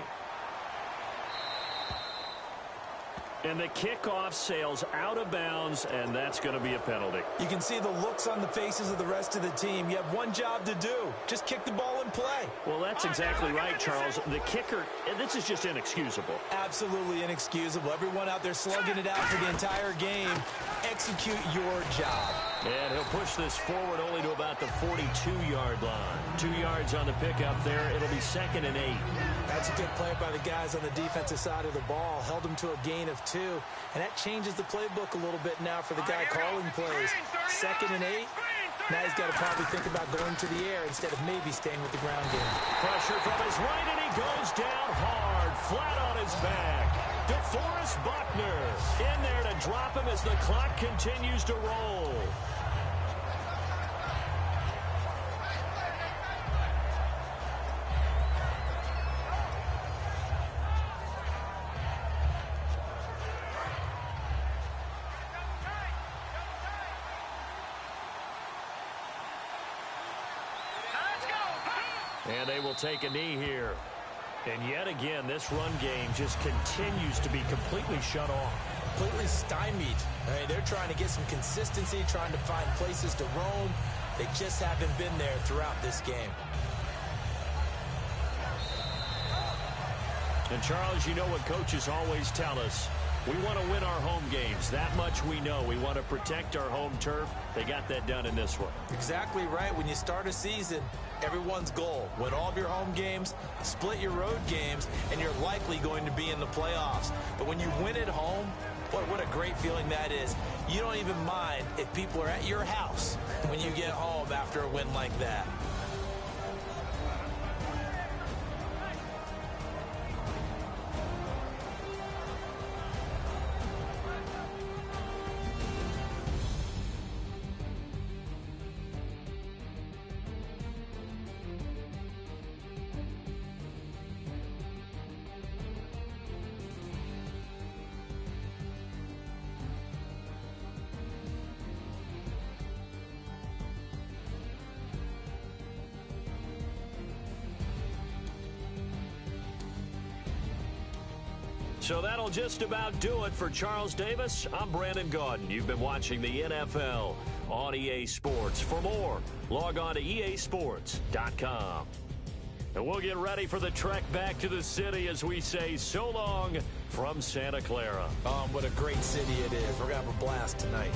Speaker 2: And the kickoff sails out of bounds, and that's going to be a penalty.
Speaker 3: You can see the looks on the faces of the rest of the team. You have one job to do. Just kick the ball and play.
Speaker 2: Well, that's exactly right, Charles. The kicker, this is just inexcusable.
Speaker 3: Absolutely inexcusable. Everyone out there slugging it out for the entire game. Execute your job.
Speaker 2: And he'll push this forward only to about the 42-yard line. 2 yards on the pickup there. It'll be 2nd and 8.
Speaker 3: That's a good play by the guys on the defensive side of the ball. Held them to a gain of 2. And that changes the playbook a little bit now for the guy calling plays. 2nd and 8. Now he's got to probably think about going to the air instead of maybe staying with the ground game.
Speaker 2: Pressure from his right, and he goes down hard, flat on his back. DeForest Buckner in there to drop him as the clock continues to roll. And they will take a knee here. And yet again, this run game just continues to be completely shut off.
Speaker 3: Completely stymied. I mean, they're trying to get some consistency, trying to find places to roam. They just haven't been there throughout this game.
Speaker 2: And Charles, you know what coaches always tell us. We want to win our home games. That much we know. We want to protect our home turf. They got that done in this one.
Speaker 3: Exactly right. When you start a season, everyone's goal: win all of your home games, split your road games, and you're likely going to be in the playoffs. But when you win at home, boy, what a great feeling that is. You don't even mind if people are at your house when you get home after a win like that.
Speaker 2: So that'll just about do it for Charles Davis. I'm Brandon Gaudin. You've been watching the NFL on EA Sports. For more, log on to easports.com. And we'll get ready for the trek back to the city as we say so long from Santa Clara.
Speaker 3: What a great city it is. We're going to have a blast tonight.